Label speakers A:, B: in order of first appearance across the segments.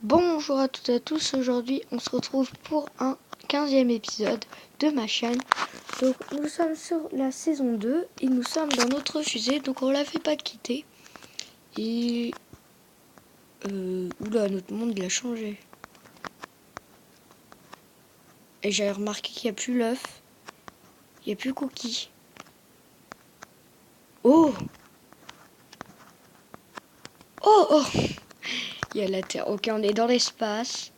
A: Bonjour à toutes et à tous, aujourd'hui on se retrouve pour un 15e épisode de ma chaîne. Donc nous sommes sur la saison 2 et nous sommes dans notre fusée, donc on la fait pas quitter. Et... oula, notre monde il a changé. Et j'ai remarqué qu'il n'y a plus l'œuf, il n'y a plus Cookie. Oh! Oh oh! Il y a la Terre, ok on est dans l'espace.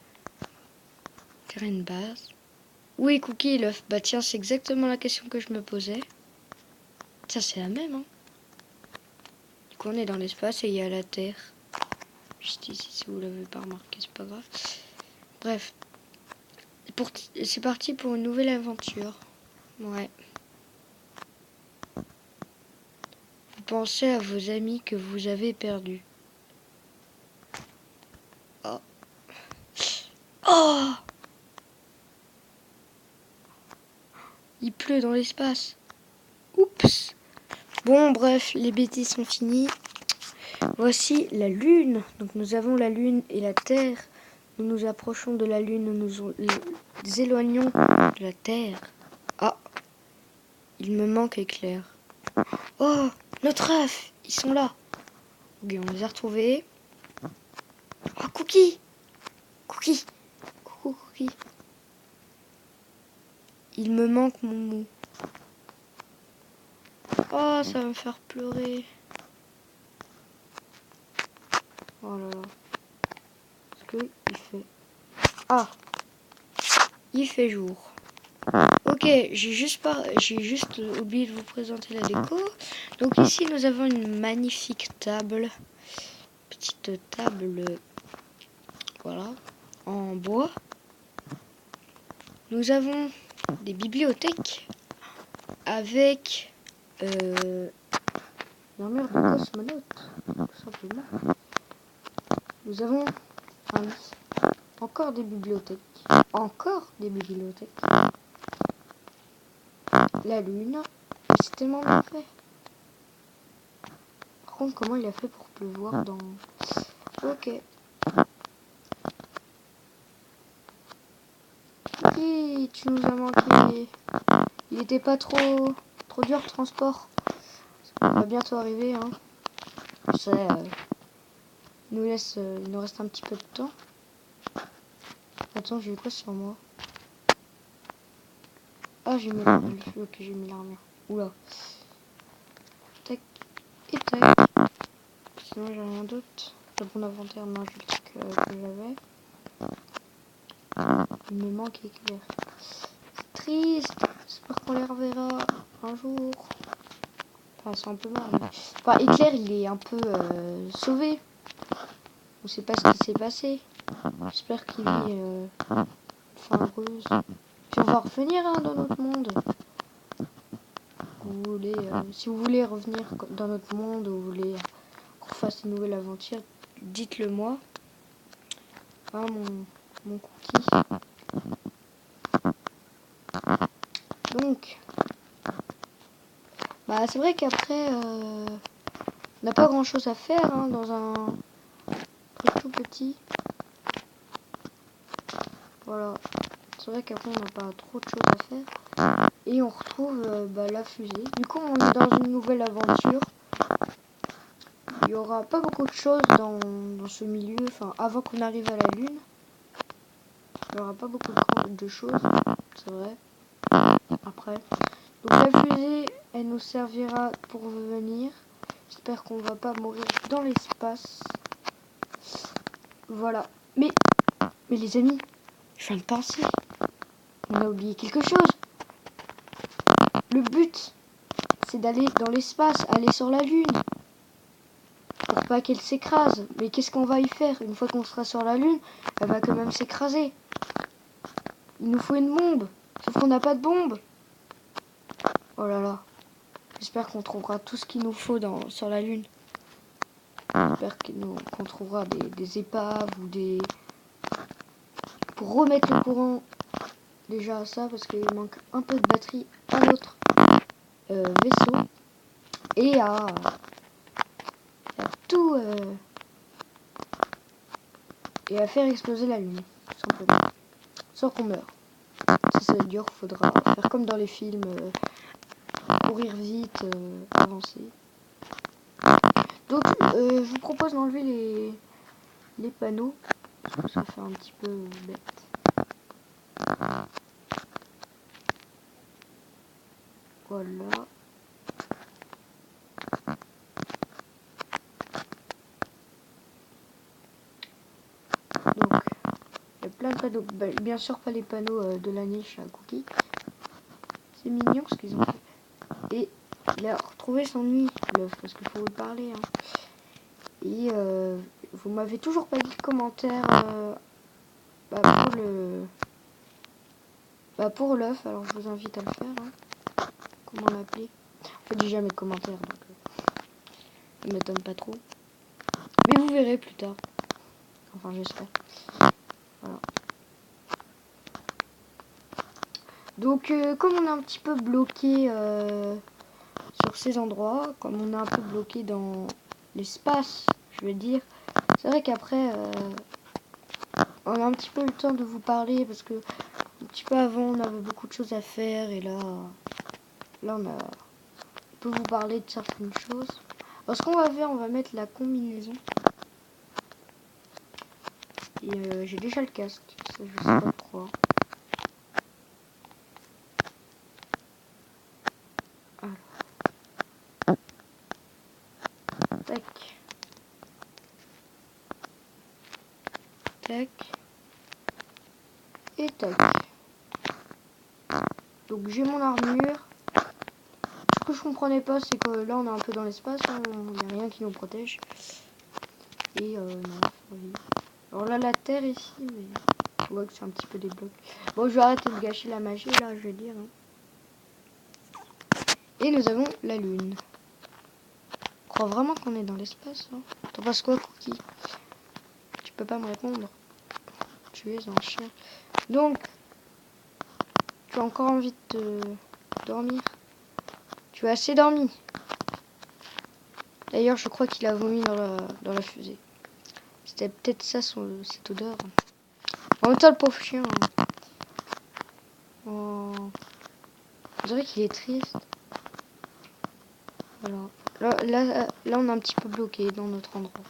A: Terrain de base. Où est Cookie et l'œuf? Bah tiens, c'est exactement la question que je me posais. Ça c'est la même, hein. Du coup on est dans l'espace et il y a la Terre. Juste ici, si vous l'avez pas remarqué, c'est pas grave. Bref. C'est parti pour une nouvelle aventure. Ouais. Vous pensez à vos amis que vous avez perdus. Oh. Oh! Il pleut dans l'espace. Oups. Bon, bref, les bêtises sont finies. Voici la Lune. Donc nous avons la Lune et la Terre. Nous nous approchons de la Lune, nous nous éloignons de la Terre. Ah, il me manque éclair. Oh, notre œuf, ils sont là. Ok, on les a retrouvés. Oh, Cookie! Cookie! Coucou, Cookie. Il me manque mon mou. Oh, ça va me faire pleurer. Oh là là. Est-ce que il fait... Ah! Il fait jour. Ok, j'ai juste oublié de vous présenter la déco. Donc ici, nous avons une magnifique table. Petite table, voilà, en bois. Nous avons des bibliothèques avec l'armure de cosmonaute, tout simplement. Nous avons encore des bibliothèques. Encore des bibliothèques. La lune. C'est tellement bien fait. Par contre, comment il a fait pour pleuvoir dans... Ok. Et tu nous as manqué. Il était pas trop dur le transport. On va bientôt arriver, hein. Ça, il nous reste un petit peu de temps. Attends, j'ai eu quoi sur moi? Ah, j'ai mis l'armure. Ok, j'ai mis l'armure. Oula. Tac et tac. Sinon, j'ai rien d'autre. Le bon inventaire, non, j'ai le truc que j'avais. Il me manque éclair. C'est triste. J'espère qu'on les reverra un jour. Enfin, c'est un peu mal. Mais... Enfin, éclair, il est un peu sauvé. On sait pas ce qui s'est passé. J'espère qu'il est fin heureuse. Puis on va revenir hein, dans notre monde. Vous voulez, si vous voulez revenir dans notre monde, ou vous voulez qu'on fasse une nouvelle aventure, dites-le moi. Hein, mon Cookie. Donc, bah c'est vrai qu'après, on n'a pas grand chose à faire hein, dans un truc tout petit. Voilà. C'est vrai qu'après on n'a pas trop de choses à faire. Et on retrouve la fusée. Du coup on est dans une nouvelle aventure. Il n'y aura pas beaucoup de choses dans ce milieu. Enfin avant qu'on arrive à la Lune. Il n'y aura pas beaucoup de choses. C'est vrai. Après. Donc la fusée elle nous servira pour venir. J'espère qu'on va pas mourir dans l'espace. Voilà. Mais les amis, je viens de penser. On a oublié quelque chose. Le but, c'est d'aller dans l'espace, aller sur la Lune. Pour pas qu'elle s'écrase. Mais qu'est-ce qu'on va y faire? Une fois qu'on sera sur la Lune, elle va quand même s'écraser. Il nous faut une bombe. Sauf qu'on n'a pas de bombe. Oh là là. J'espère qu'on trouvera tout ce qu'il nous faut sur la Lune. J'espère qu'on trouvera des épaves ou des... Pour remettre le courant déjà à ça, parce qu'il manque un peu de batterie à notre vaisseau. Et à tout et à faire exploser la lune, tout simplement. Sans qu'on meure. Si ça veut dire qu'il faudra faire comme dans les films, courir vite, avancer. Donc je vous propose d'enlever les panneaux, parce que ça fait un petit peu bête. Voilà. Donc, il y a plein de panneaux. Bah, bien sûr, pas les panneaux de la niche à Cookie. C'est mignon ce qu'ils ont fait. Et il a retrouvé son nid, l'œuf, parce qu'il faut vous parler. Hein. Et vous m'avez toujours pas dit de commentaire pour l'œuf, alors je vous invite à le faire. Hein. Comment l'appeler? En fait, j'ai jamais de commentaire, donc ça m'étonne pas trop. Mais vous verrez plus tard. Enfin, j'espère. Voilà. Donc, comme on est un petit peu bloqué sur ces endroits, comme on est un peu bloqué dans l'espace, je veux dire, c'est vrai qu'après, on a un petit peu le temps de vous parler parce que un petit peu avant, on avait beaucoup de choses à faire et là on peut vous parler de certaines choses. Alors, ce qu'on va faire, on va mettre la combinaison. Et j'ai déjà le casque, ça, je sais pas pourquoi. Alors. Tac. Tac. Et tac. Donc j'ai mon armure. Ce que je comprenais pas, c'est que là on est un peu dans l'espace, hein, il n'y a rien qui nous protège. Et non, oui. Alors là la terre ici, mais je vois que c'est un petit peu des blocs. Bon, je vais arrêter de gâcher la magie là, je vais dire. Hein. Et nous avons la lune. Je crois vraiment qu'on est dans l'espace. Hein. T'en penses quoi, Cookie? Tu peux pas me répondre. Tu es un chien. Donc, tu as encore envie de dormir? Tu as assez dormi? D'ailleurs, je crois qu'il a vomi dans la fusée. C'était peut-être ça cette odeur. En même temps, le pauvre chien. Hein. Oh. On dirait qu'il est triste. Voilà. Là, on est un petit peu bloqué dans notre endroit.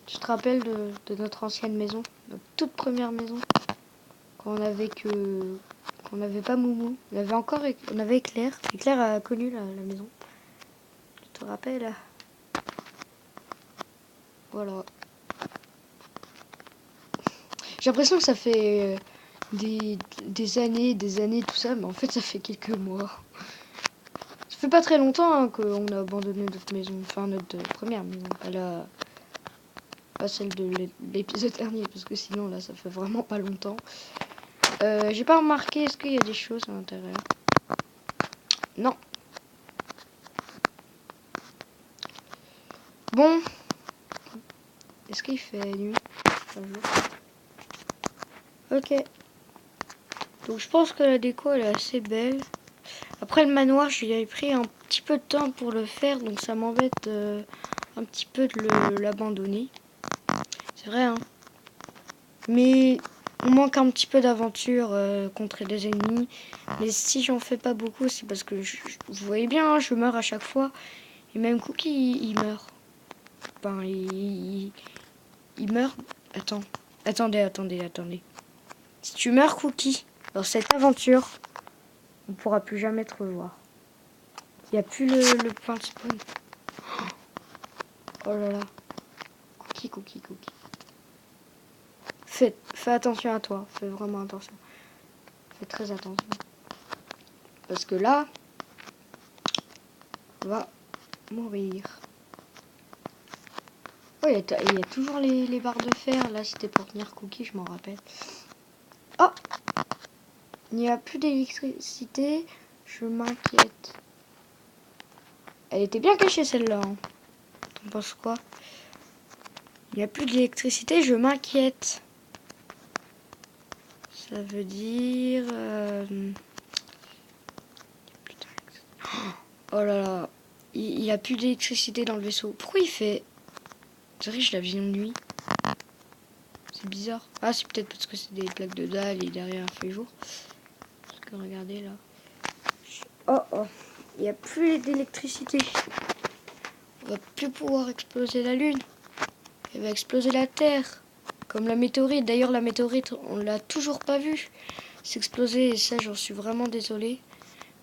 A: Tu te rappelles de notre ancienne maison, notre toute première maison, quand on avait qu'on n'avait pas Moumou, on avait Éclair. Éclair a connu la maison. Tu te rappelles? Voilà. J'ai l'impression que ça fait des années, tout ça, mais en fait ça fait quelques mois. Ça fait pas très longtemps hein, qu'on a abandonné notre maison, enfin notre première maison, pas celle de l'épisode dernier, parce que sinon là ça fait vraiment pas longtemps. J'ai pas remarqué, est-ce qu'il y a des choses à l'intérieur? Non. Bon. Est-ce qu'il fait nuit? Ok. Donc je pense que la déco elle est assez belle. Après le manoir, j'ai pris un petit peu de temps pour le faire, donc ça m'embête un petit peu de l'abandonner. C'est vrai, hein. Mais on manque un petit peu d'aventure contre les ennemis. Mais si j'en fais pas beaucoup, c'est parce que vous voyez bien, hein, je meurs à chaque fois. Et même Cookie, il meurt. Enfin, il meurt. Attendez. Si tu meurs, Cookie, dans cette aventure, on pourra plus jamais te revoir. Il n'y a plus le point de spawn. Oh là là. Cookie. Fais attention à toi. Fais vraiment attention. Fais très attention. Parce que là, on va mourir. Oh, il y a toujours les barres de fer. Là, c'était pour tenir Cookie, je m'en rappelle. Oh! Il n'y a plus d'électricité. Je m'inquiète. Elle était bien cachée, celle-là. Hein. T'en penses quoi? Il n'y a plus d'électricité, je m'inquiète. Ça veut dire... Oh là là. Il n'y a plus d'électricité dans le vaisseau. Pourquoi il fait... C'est vrai que je la vision de nuit. C'est bizarre. Ah, c'est peut-être parce que c'est des plaques de dalle et derrière il fait jour. Parce que regardez là. Oh oh, il n'y a plus d'électricité. On va plus pouvoir exploser la Lune. Elle va exploser la Terre. Comme la météorite. D'ailleurs, la météorite, on l'a toujours pas vue s'exploser. Et ça, j'en suis vraiment désolée.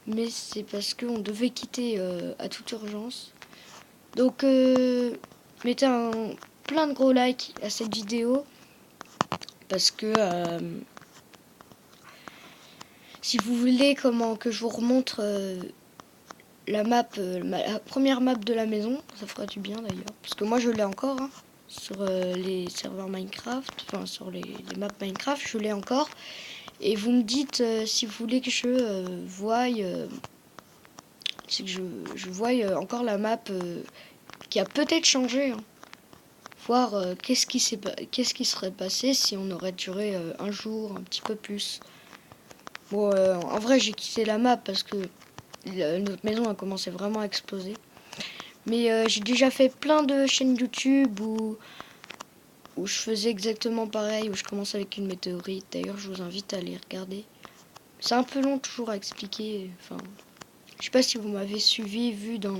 A: Mais c'est parce qu'on devait quitter à toute urgence. Donc, mettez plein de gros likes à cette vidéo. Parce que si vous voulez comment que je vous remontre la map, la première map de la maison, ça fera du bien d'ailleurs. Parce que moi je l'ai encore hein, sur les serveurs Minecraft, enfin sur les maps Minecraft, je l'ai encore. Et vous me dites si vous voulez que je voie, c'est que je voie encore la map qui a peut-être changé. Hein. Voir qu'est-ce qui serait passé si on aurait duré un jour, un petit peu plus. Bon, en vrai, j'ai quitté la map parce que notre maison a commencé vraiment à exploser. Mais j'ai déjà fait plein de chaînes YouTube où je faisais exactement pareil, où je commence avec une météorite. D'ailleurs, je vous invite à les regarder. C'est un peu long toujours à expliquer. Enfin, je sais pas si vous m'avez suivi, vu dans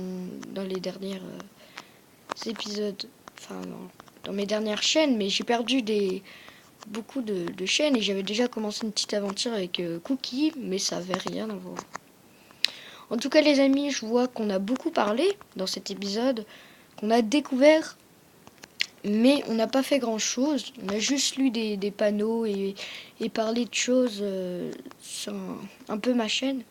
A: les derniers épisodes, enfin dans mes dernières chaînes, mais j'ai perdu beaucoup de chaînes et j'avais déjà commencé une petite aventure avec Cookie, mais ça avait rien à voir. En tout cas les amis, je vois qu'on a beaucoup parlé dans cet épisode, qu'on a découvert, mais on n'a pas fait grand chose. On a juste lu des panneaux et parlé de choses sur un peu ma chaîne.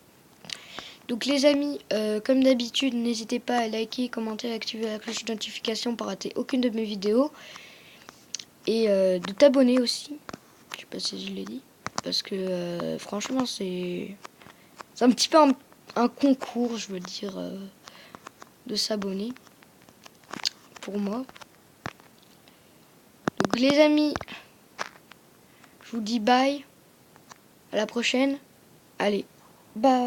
A: Donc les amis, comme d'habitude, n'hésitez pas à liker, commenter, activer la cloche de notification pour rater aucune de mes vidéos. Et de t'abonner aussi. Je sais pas si je l'ai dit. Parce que franchement, c'est un petit peu un concours, je veux dire, de s'abonner. Pour moi. Donc les amis, je vous dis bye. À la prochaine. Allez, bye.